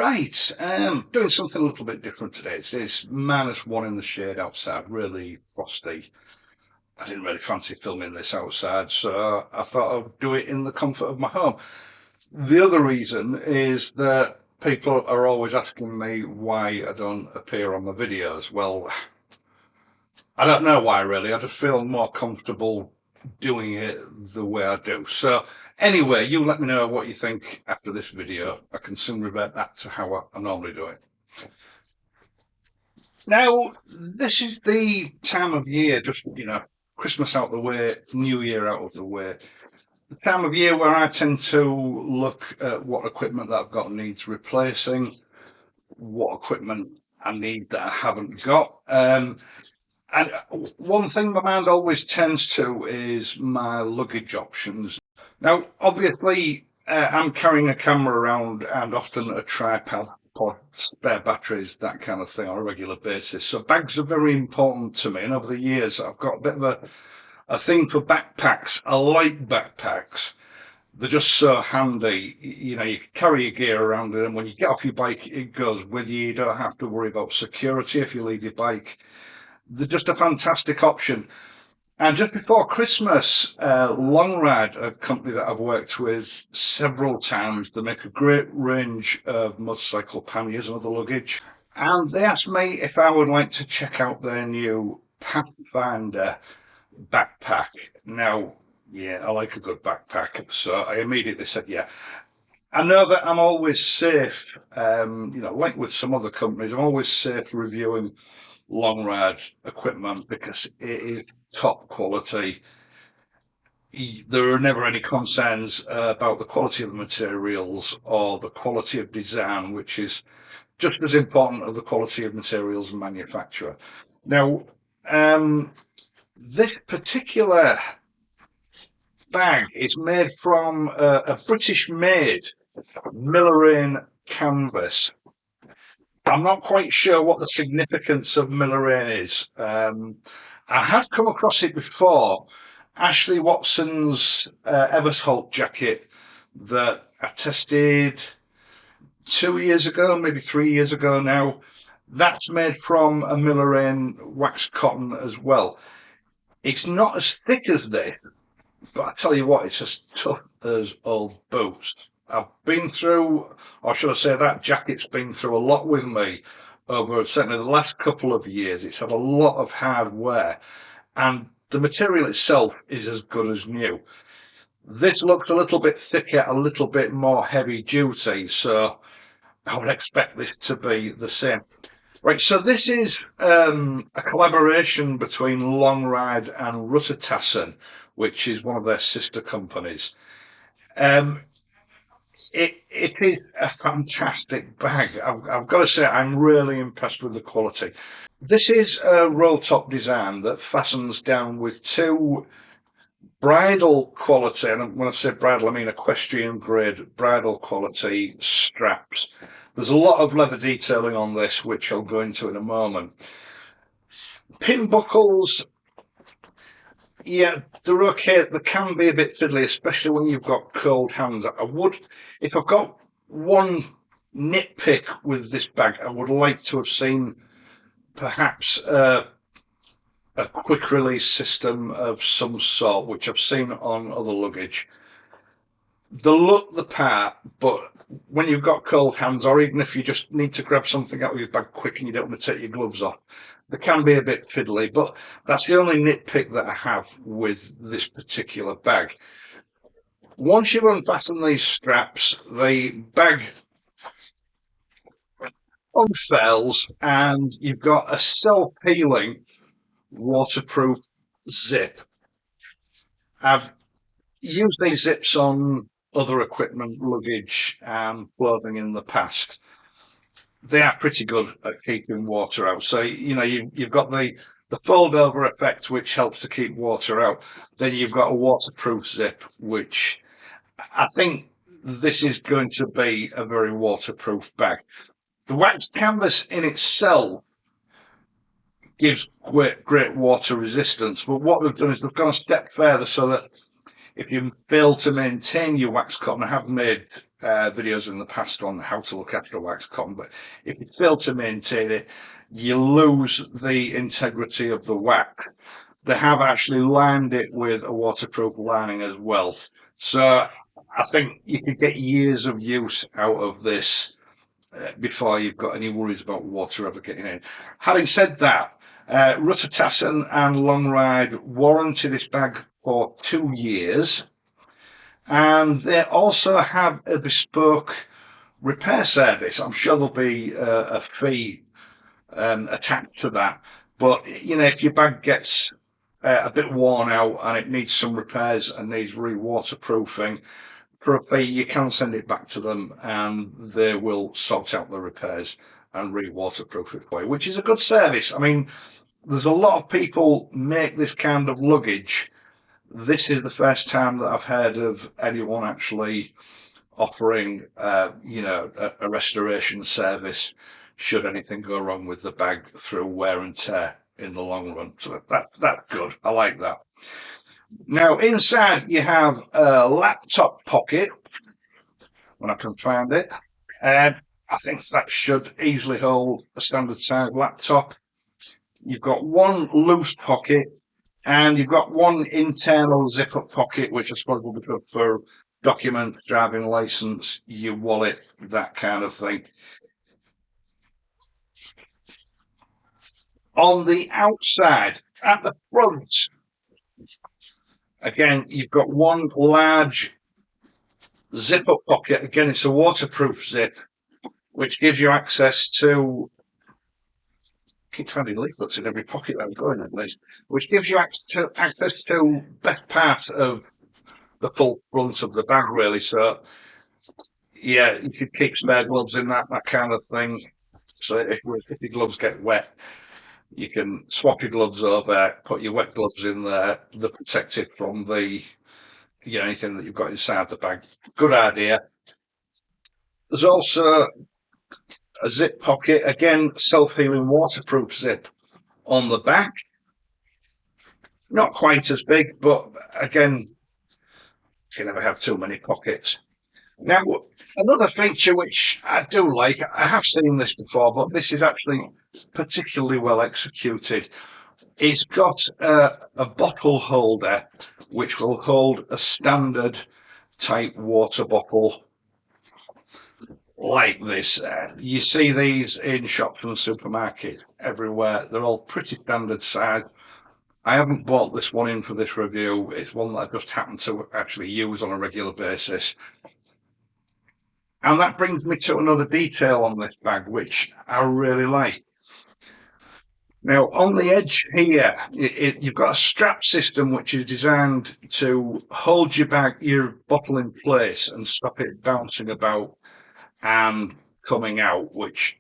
Right, doing something a little bit different today. It's -1 in the shade outside, really frosty. I didn't really fancy filming this outside, so I thought I'd do it in the comfort of my home. The other reason is that people are always asking me why I don't appear on my videos. Well, I don't know why really. I just feel more comfortable doing it the way I do. So anyway, you let me know what you think after this video. I can soon revert back to how I normally do it. Now, this is the time of year, just, Christmas out the way, New Year out of the way. The time of year where I tend to look at what equipment that I've got needs replacing, what equipment I need that I haven't got. And one thing my mind always tends to is my luggage options. Now, obviously, I'm carrying a camera around and often a tripod, spare batteries, that kind of thing on a regular basis. So bags are very important to me. And over the years, I've got a bit of a thing for backpacks. I like backpacks. They're just so handy. You can carry your gear around it, and when you get off your bike, it goes with you. You don't have to worry about security if you leave your bike. They're just a fantastic option. And just before Christmas, Longride, a company that I've worked with several times, they make a great range of motorcycle panniers and other luggage. And they asked me if I would like to check out their new Pathfinder backpack. Now, yeah, I like a good backpack, so I immediately said, yeah. I know that I'm always safe, like with some other companies, I'm always safe reviewing Longride equipment because it is top quality. There are never any concerns about the quality of the materials or the quality of design, which is just as important as the quality of materials and manufacturer. Now, this particular bag is made from a British-made Miller canvas. I'm not quite sure what the significance of Miller is. I have come across it before. Ashley Watson's Eversholt jacket that I tested 2 years ago, maybe 3 years ago now. That's made from a Miller waxed cotton as well. It's not as thick as this, but I tell you what, it's as tough as old boots. I've been through, or should I say that jacket's been through a lot with me over certainly the last couple of years. It's had a lot of hard wear, and the material itself is as good as new. This looks a little bit thicker, a little bit more heavy duty, so I would expect this to be the same. Right, so this is a collaboration between Longride and Ruitertassen, which is one of their sister companies. It is a fantastic bag. I've got to say, I'm really impressed with the quality. This is a roll top design that fastens down with two bridle quality, and when I say bridle, I mean equestrian grade bridle quality straps. There's a lot of leather detailing on this, which I'll go into in a moment. Pin buckles, yeah, they're okay. They can be a bit fiddly, especially when you've got cold hands. If I've got one nitpick with this bag, I would like to have seen perhaps a quick release system of some sort, which I've seen on other luggage. They look the part, but when you've got cold hands, or even if you just need to grab something out of your bag quick and you don't want to take your gloves off, they can be a bit fiddly, but that's the only nitpick that I have with this particular bag. Once you unfasten these straps, the bag unfurls and you've got a self-healing waterproof zip. I've used these zips on other equipment, luggage and clothing in the past. They are pretty good at keeping water out. So, you've got the fold over effect, which helps to keep water out. Then you've got a waterproof zip, which I think this is going to be a very waterproof bag. The waxed canvas in itself gives great water resistance, but what they've done is they've gone a step further so that if you fail to maintain your wax cotton, I have made videos in the past on how to look after a wax cotton, but if you fail to maintain it, you lose the integrity of the wax. They have actually lined it with a waterproof lining as well. So I think you could get years of use out of this before you've got any worries about water ever getting in. Having said that, Ruitertassen and Longride warranty this bag for 2 years, and they also have a bespoke repair service. I'm sure there'll be a fee attached to that, but if your bag gets a bit worn out and it needs some repairs and needs re-waterproofing, for a fee you can send it back to them and they will sort out the repairs and re-waterproof it for you, which is a good service. I mean, there's a lot of people make this kind of luggage. This is the first time that I've heard of anyone actually offering a restoration service should anything go wrong with the bag through wear and tear in the long run. So that's good. I like that. Now, inside you have a laptop pocket, when I can find it. I think that should easily hold a standard size laptop. You've got one loose pocket, and you've got one internal zip-up pocket, which I suppose will be good for documents, driving license, your wallet, that kind of thing. On the outside, at the front, again, you've got one large zip-up pocket. Again, it's a waterproof zip, which gives you access to, I keep finding leaflets in every pocket that I'm going at least, which gives you access to best part of the full front of the bag, really. So, yeah, you could keep spare gloves in that kind of thing. So if your gloves get wet, you can swap your gloves over, put your wet gloves in there, they're protected from the, anything that you've got inside the bag. Good idea. There's also a zip pocket, again, self-healing waterproof zip on the back. Not quite as big, but again, you never have too many pockets. Now, another feature which I do like, I have seen this before, but this is actually particularly well executed. It's got a bottle holder which will hold a standard type water bottle like this. You see these in shops and supermarkets everywhere. They're all pretty standard size. I haven't bought this one in for this review. It's one that I just happen to actually use on a regular basis. And that brings me to another detail on this bag, which I really like. Now, on the edge here, you've got a strap system which is designed to hold your bottle in place and stop it bouncing about and coming out, which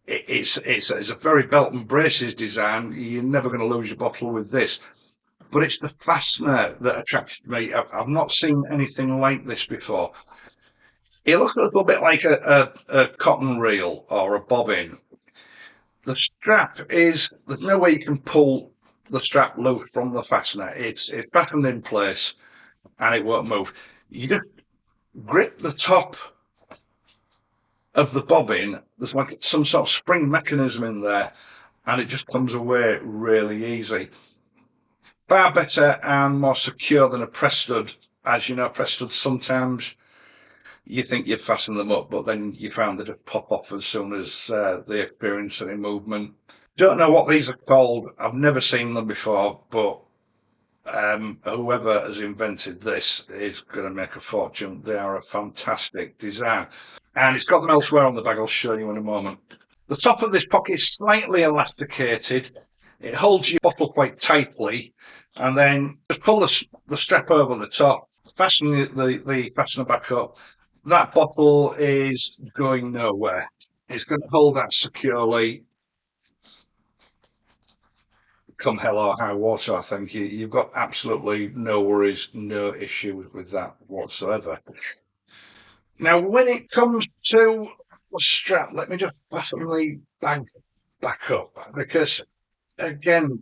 it's a very belt and braces design. You're never going to lose your bottle with this. But it's the fastener that attracted me. I've not seen anything like this before. It looks a little bit like a cotton reel or a bobbin. The strap there's no way you can pull the strap loose from the fastener. It's fastened in place and it won't move. You just grip the top of the bobbin. There's like some sort of spring mechanism in there and it just comes away really easy. Far better and more secure than a press stud. As you know, press studs sometimes you think you've fastened them up, but then you found they just pop off as soon as they experience any movement. Don't know what these are called. I've never seen them before, but whoever has invented this is going to make a fortune. They are a fantastic design. And it's got them elsewhere on the bag. I'll show you in a moment. The top of this pocket is slightly elasticated. It holds your bottle quite tightly, and then just pull the strap over the top, fasten the fastener back up. That bottle is going nowhere. It's going to hold that securely come hell or high water, I think. You've got absolutely no worries, no issues with that whatsoever. Now, when it comes to the strap, let me just fasten the bag back up, because, again,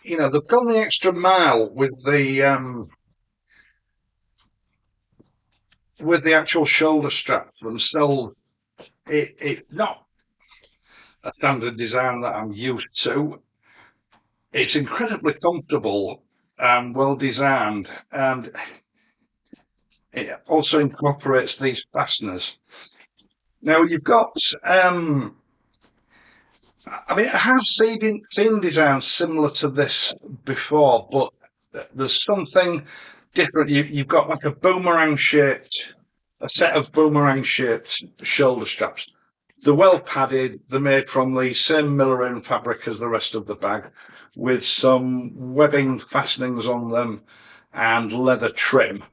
they've gone the extra mile with the with the actual shoulder straps themselves, it's not a standard design that I'm used to. It's incredibly comfortable and well designed, and it also incorporates these fasteners. Now you've got, I mean, I have seen designs similar to this before, but there's something different. You've got like a set of boomerang shaped shoulder straps. They're well padded. They're made from the same Miller fabric as the rest of the bag, with some webbing fastenings on them and leather trim.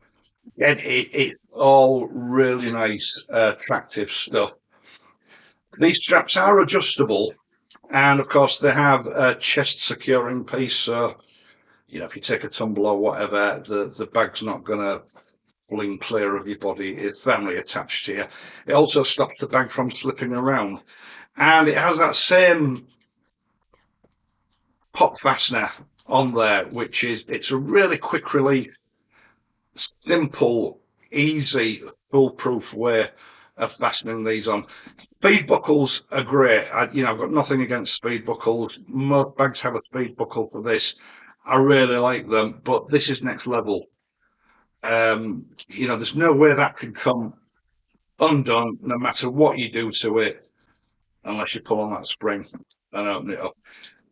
And it's all really nice, attractive stuff. These straps are adjustable, and of course they have a chest securing piece. So, if you take a tumble or whatever, the bag's not going to fling clear of your body. It's firmly attached to you. It also stops the bag from slipping around, and it has that same pop fastener on there, which it's a really quick release, simple, easy, foolproof way of fastening these on. Speed buckles are great. I've got nothing against speed buckles. Most bags have a speed buckle for this. I really like them, but this is next level. There's no way that can come undone, no matter what you do to it, unless you pull on that spring and open it up.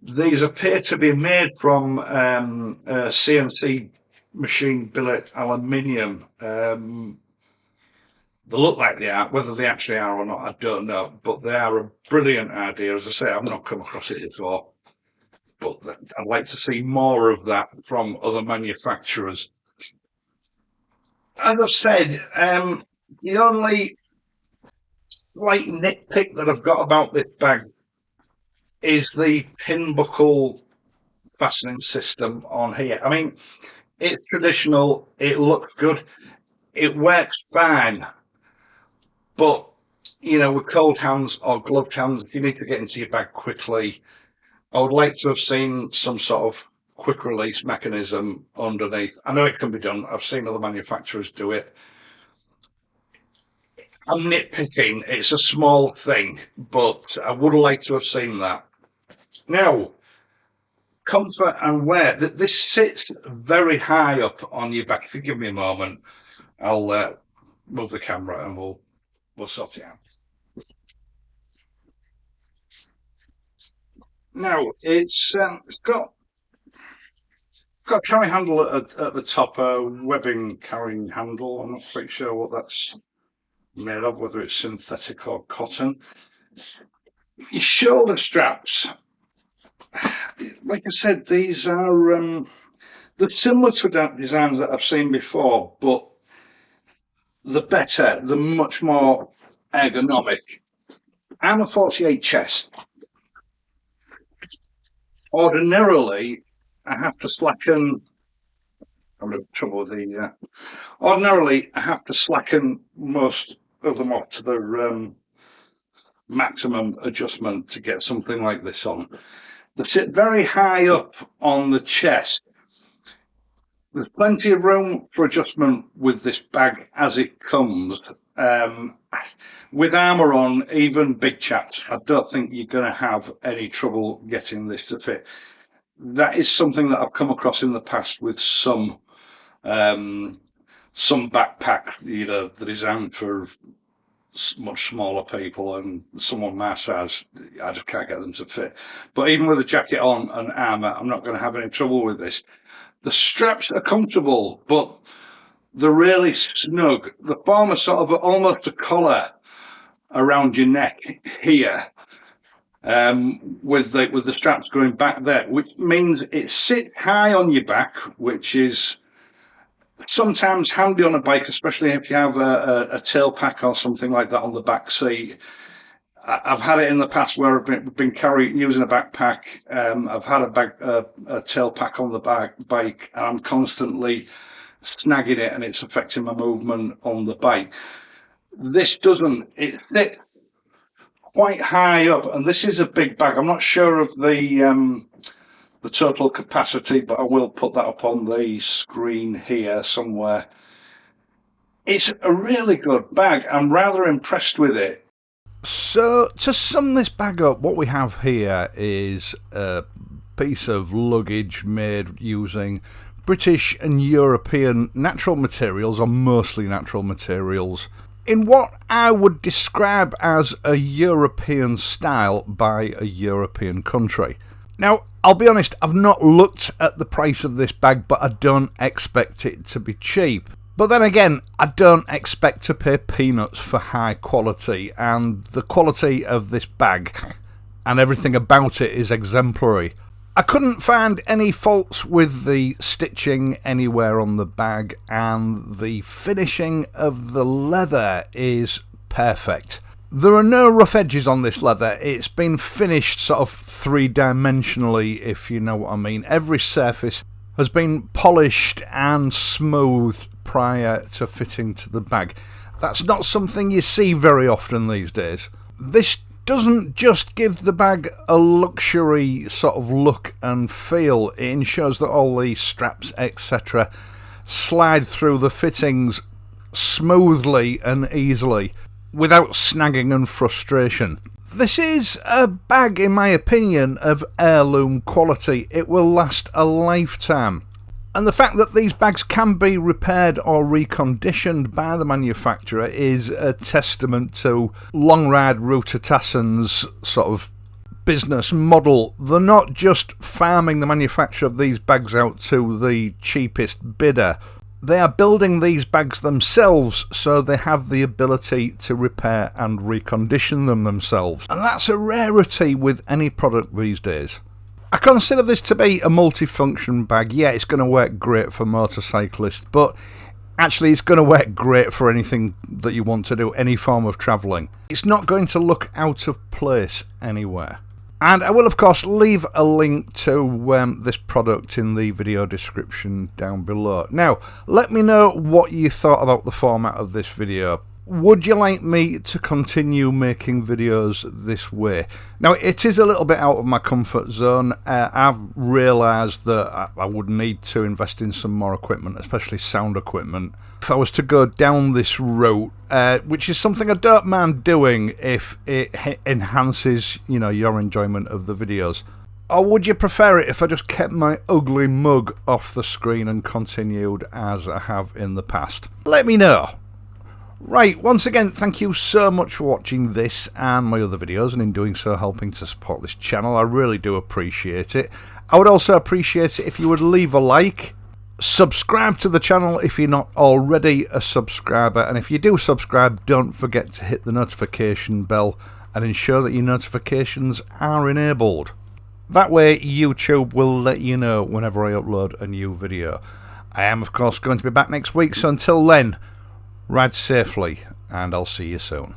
These appear to be made from CNC machine billet aluminium. They look like they are. Whether they actually are or not, I don't know. But they are a brilliant idea. As I say, I've not come across it before. But I'd like to see more of that from other manufacturers. As I've said, the only slight nitpick that I've got about this bag is the pin buckle fastening system on here. I mean, it's traditional. It looks good. It works fine. But, with cold hands or gloved hands, if you need to get into your bag quickly, I would like to have seen some sort of quick release mechanism underneath. I know it can be done. I've seen other manufacturers do it. I'm nitpicking. It's a small thing, but I would like to have seen that. Now, comfort and wear. This sits very high up on your back. If you give me a moment, I'll move the camera and we'll sort it out. Now it's got a carry handle at the top, a webbing carrying handle. I'm not quite sure what that's made of, whether it's synthetic or cotton. Your shoulder straps, like I said, these are they're similar to designs that I've seen before, but the better, the much more ergonomic. I'm a 48 chest. Ordinarily, I have to slacken. I'm having trouble with the. Ordinarily, I have to slacken most of them up to the maximum adjustment to get something like this on. They sit very high up on the chest. There's plenty of room for adjustment with this bag as it comes. With armour on, even big chaps, I don't think you're going to have any trouble getting this to fit. That is something that I've come across in the past with some backpacks, that are designed for much smaller people, and someone my size, I just can't get them to fit. But even with a jacket on and armour, I'm not going to have any trouble with this. The straps are comfortable, but they're really snug. They form a sort of almost a collar around your neck here, with the straps going back there, which means it sits high on your back, which is sometimes handy on a bike, especially if you have a tail pack or something like that on the back seat. I've had it in the past where I've been using a backpack. I've had a tail pack on the bike, and I'm constantly snagging it, and it's affecting my movement on the bike. This doesn't. It sits quite high up, and this is a big bag. I'm not sure of the total capacity, but I will put that up on the screen here somewhere. It's a really good bag. I'm rather impressed with it. So, to sum this bag up, what we have here is a piece of luggage made using British and European natural materials, or mostly natural materials, in what I would describe as a European style by a European country. Now, I'll be honest, I've not looked at the price of this bag, but I don't expect it to be cheap. But then again, I don't expect to pay peanuts for high quality, and the quality of this bag and everything about it is exemplary. I couldn't find any faults with the stitching anywhere on the bag, and the finishing of the leather is perfect. There are no rough edges on this leather. It's been finished sort of three-dimensionally, if you know what I mean. Every surface has been polished and smoothed prior to fitting to the bag. That's not something you see very often these days. This doesn't just give the bag a luxury sort of look and feel. It ensures that all the straps, etc., slide through the fittings smoothly and easily without snagging and frustration. This is a bag, in my opinion, of heirloom quality. It will last a lifetime. And the fact that these bags can be repaired or reconditioned by the manufacturer is a testament to Longride ruitertassen's sort of business model. They're not just farming the manufacture of these bags out to the cheapest bidder. They are building these bags themselves, so they have the ability to repair and recondition them themselves. And that's a rarity with any product these days. I consider this to be a multifunction bag. Yeah, it's going to work great for motorcyclists, but actually it's going to work great for anything that you want to do, any form of travelling. It's not going to look out of place anywhere. And I will, of course, leave a link to this product in the video description down below. Now, let me know what you thought about the format of this video. Would you like me to continue making videos this way? Now, it is a little bit out of my comfort zone. I've realised that I would need to invest in some more equipment, especially sound equipment, if I was to go down this route, which is something I don't mind doing if it enhances, you know, your enjoyment of the videos. Or would you prefer it if I just kept my ugly mug off the screen and continued as I have in the past? Let me know. Right, once again, thank you so much for watching this and my other videos, and in doing so helping to support this channel. I really do appreciate it. I would also appreciate it if you would leave a like, subscribe to the channel if you're not already a subscriber, and if you do subscribe, don't forget to hit the notification bell and ensure that your notifications are enabled. That way YouTube will let you know whenever I upload a new video. I am, of course, going to be back next week, so until then, ride safely, and I'll see you soon.